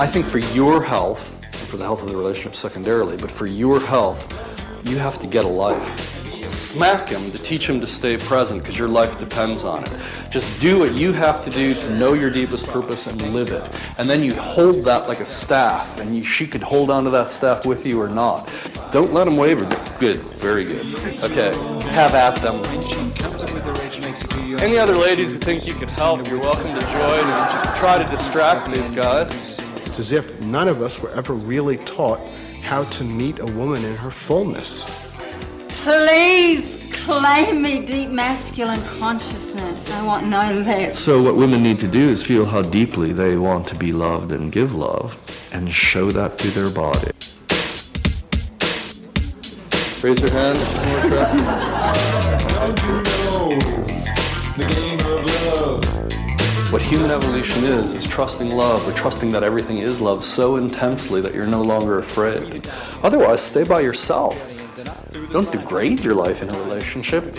I think for your health, and for the health of the relationship secondarily, but for your health, you have to get a life. Smack him to teach him to stay present because your life depends on it. Just do what you have to do to know your deepest purpose and live it. And then you hold that like a staff, and she could hold on to that staff with you or not. Don't let him waver. Good, very good. Okay, have at them. Any other ladies who think you could help, you're welcome to join and try to distract these guys. It's as if none of us were ever really taught how to meet a woman in her fullness. Please claim me, deep masculine consciousness. I want no less. So what women need to do is feel how deeply they want to be loved and give love, and show that through their body. Raise your hand. The game of love. What human evolution is trusting love, or trusting that everything is love so intensely that you're no longer afraid. Otherwise, stay by yourself. Don't degrade your life in a relationship.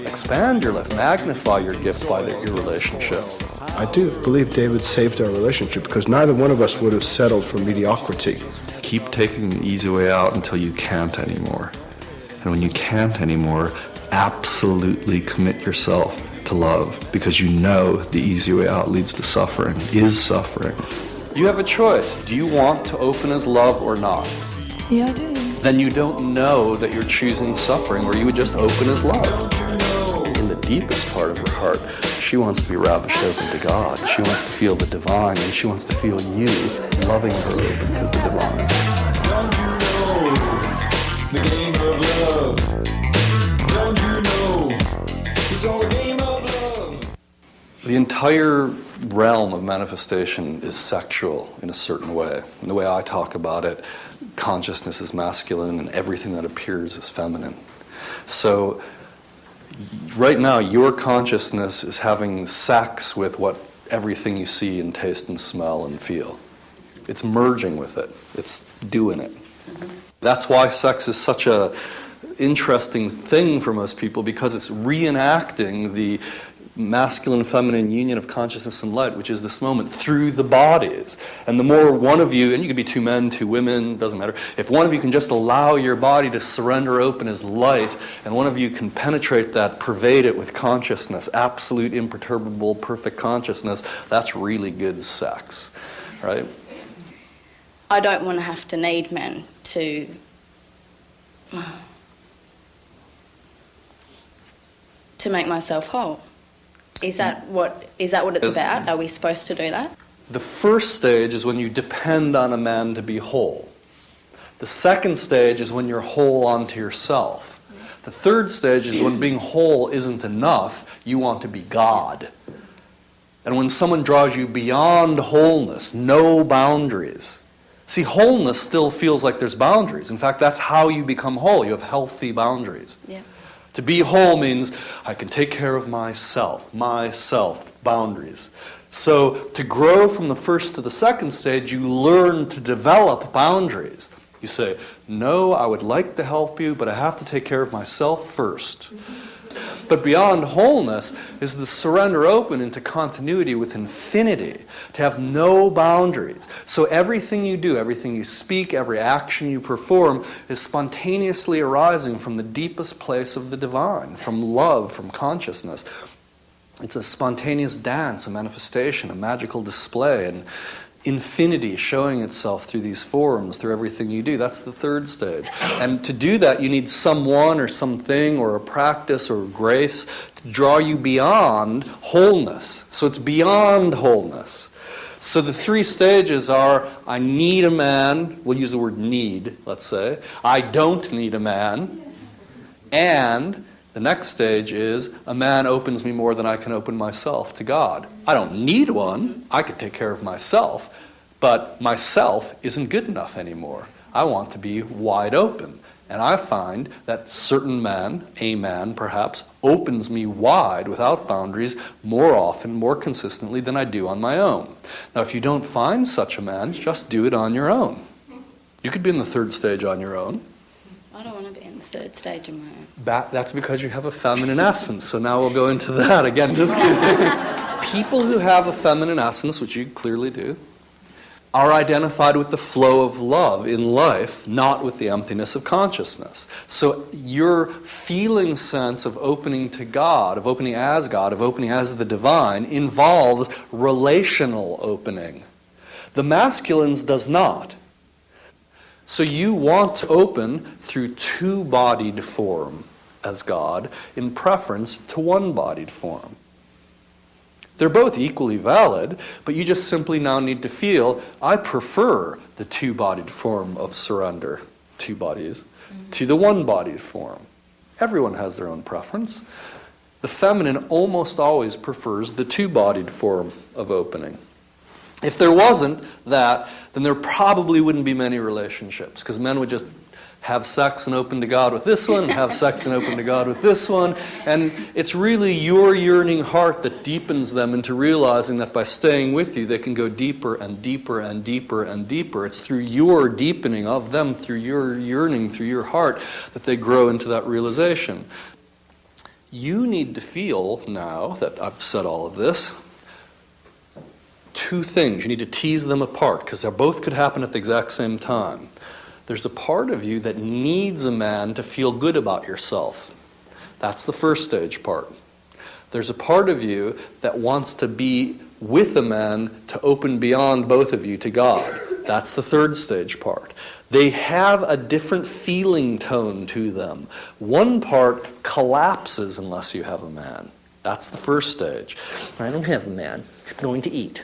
Expand your life, magnify your gift by your relationship. I do believe David saved our relationship because neither one of us would have settled for mediocrity. Keep taking the easy way out until you can't anymore. And when you can't anymore, absolutely commit yourself to love, because you know the easy way out leads to suffering, is suffering. You have a choice. Do you want to open as love or not? Yeah, I do. Then you don't know that you're choosing suffering, or you would just open as love. In the deepest part of her heart, she wants to be ravished open to God. She wants to feel the divine, and she wants to feel you loving her open to the divine. Don't you know the game of love? Don't you know it's all a game of love? The entire realm of manifestation is sexual in a certain way. And the way I talk about it, consciousness is masculine and everything that appears is feminine. So right now your consciousness is having sex with what everything you see and taste and smell and feel. It's merging with it. It's doing it. That's why sex is such a interesting thing for most people, because it's reenacting the masculine-feminine union of consciousness and light, which is this moment through the bodies. And the more one of you, and you can be two men, two women, doesn't matter, if one of you can just allow your body to surrender open as light, and one of you can penetrate that, pervade it with consciousness, absolute, imperturbable, perfect consciousness, that's really good sex, right? I don't want to have to need men to make myself whole. Is that what it's about? Are we supposed to do that? The first stage is when you depend on a man to be whole. The second stage is when you're whole onto yourself. The third stage is when being whole isn't enough, you want to be God. And when someone draws you beyond wholeness, no boundaries. See, wholeness still feels like there's boundaries. In fact, that's how you become whole. You have healthy boundaries. Yeah. To be whole means I can take care of myself, boundaries. So to grow from the first to the second stage, you learn to develop boundaries. You say, no, I would like to help you, but I have to take care of myself first. But beyond wholeness is the surrender open into continuity with infinity, to have no boundaries. So everything you do, everything you speak, every action you perform is spontaneously arising from the deepest place of the divine, from love, from consciousness. It's a spontaneous dance, a manifestation, a magical display, and infinity showing itself through these forms, through everything you do. That's the third stage. And to do that, you need someone or something or a practice or grace to draw you beyond wholeness. So it's beyond wholeness. So the three stages are, I need a man, we'll use the word need, let's say. I don't need a man. And the next stage is, a man opens me more than I can open myself to God. I don't need one. I could take care of myself. But myself isn't good enough anymore. I want to be wide open. And I find that certain man, a man perhaps, opens me wide without boundaries more often, more consistently than I do on my own. Now, if you don't find such a man, just do it on your own. You could be in the third stage on your own. I don't want to be in the third stage of my own. That's because you have a feminine essence. So now we'll go into that again. Just kidding. People who have a feminine essence, which you clearly do, are identified with the flow of love in life, not with the emptiness of consciousness. So your feeling sense of opening to God, of opening as God, of opening as the divine, involves relational opening. The masculine's does not. So you want to open through two-bodied form as God, in preference to one-bodied form. They're both equally valid, but you just simply now need to feel, I prefer the two-bodied form of surrender, two bodies, to the one-bodied form. Everyone has their own preference. The feminine almost always prefers the two-bodied form of opening. If there wasn't that, then there probably wouldn't be many relationships, because men would just have sex and open to God with this one, and have sex and open to God with this one. And it's really your yearning heart that deepens them into realizing that by staying with you, they can go deeper and deeper and deeper and deeper. It's through your deepening of them, through your yearning, through your heart, that they grow into that realization. You need to feel, now that I've said all of this, two things. You need to tease them apart, because they both could happen at the exact same time. There's a part of you that needs a man to feel good about yourself. That's the first stage part. There's a part of you that wants to be with a man to open beyond both of you to God. That's the third stage part. They have a different feeling tone to them. One part collapses unless you have a man. That's the first stage. I don't have a man. I'm going to eat.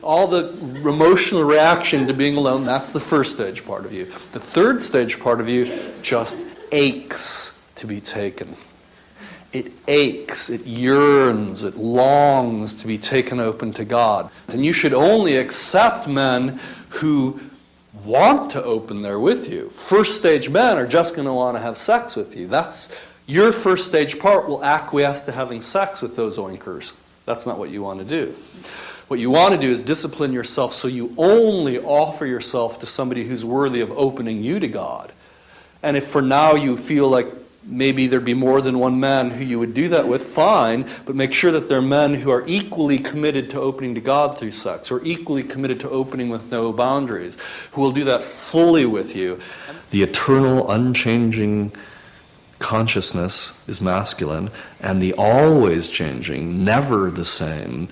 All the emotional reaction to being alone, that's the first stage part of you. The third stage part of you just aches to be taken. It aches, it yearns, it longs to be taken open to God. And you should only accept men who want to open there with you. First stage men are just going to want to have sex with you. That's your first stage part will acquiesce to having sex with those oinkers. That's not what you want to do. What you want to do is discipline yourself so you only offer yourself to somebody who's worthy of opening you to God. And if for now you feel like maybe there'd be more than one man who you would do that with, fine, but make sure that they're men who are equally committed to opening to God through sex, or equally committed to opening with no boundaries, who will do that fully with you. The eternal, unchanging consciousness is masculine, and the always changing, never the same,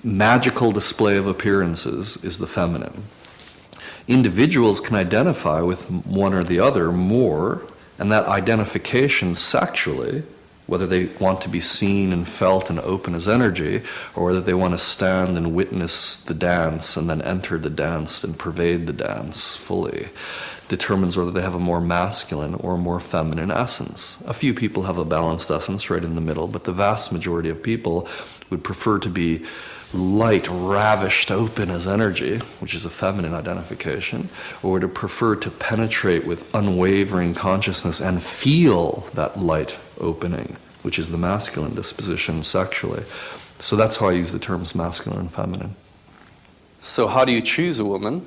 magical display of appearances is the feminine. Individuals can identify with one or the other more, and that identification sexually, whether they want to be seen and felt and open as energy, or whether they want to stand and witness the dance and then enter the dance and pervade the dance fully, determines whether they have a more masculine or more feminine essence. A few people have a balanced essence right in the middle, but the vast majority of people would prefer to be light, ravished, open as energy, which is a feminine identification, or would prefer to penetrate with unwavering consciousness and feel that light opening, which is the masculine disposition sexually. So that's how I use the terms masculine and feminine. So how do you choose a woman?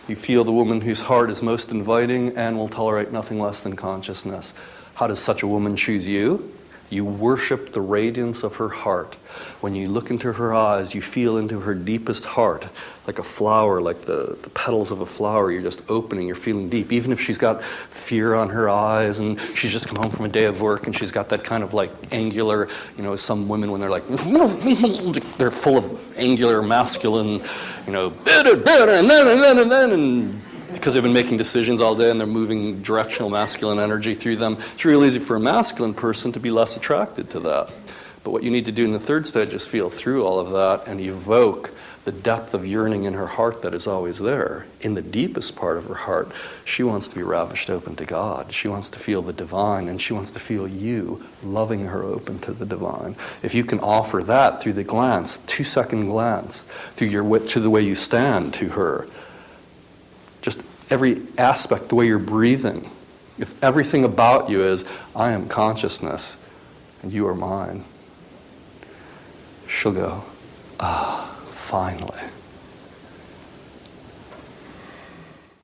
You feel the woman whose heart is most inviting and will tolerate nothing less than consciousness. How does such a woman choose you? You worship the radiance of her heart. When you look into her eyes, you feel into her deepest heart, like a flower, like the petals of a flower. You're just opening, you're feeling deep. Even if she's got fear on her eyes and she's just come home from a day of work and she's got that kind of like angular, some women when they're like, they're full of angular, masculine, and then, and because they've been making decisions all day and they're moving directional masculine energy through them, it's real easy for a masculine person to be less attracted to that. But what you need to do in the third stage is feel through all of that and evoke the depth of yearning in her heart that is always there. In the deepest part of her heart, she wants to be ravished open to God. She wants to feel the divine, and she wants to feel you loving her open to the divine. If you can offer that through the glance, 2-second glance, through the way you stand to her, just every aspect, the way you're breathing. If everything about you is, I am consciousness and you are mine, she'll go, finally.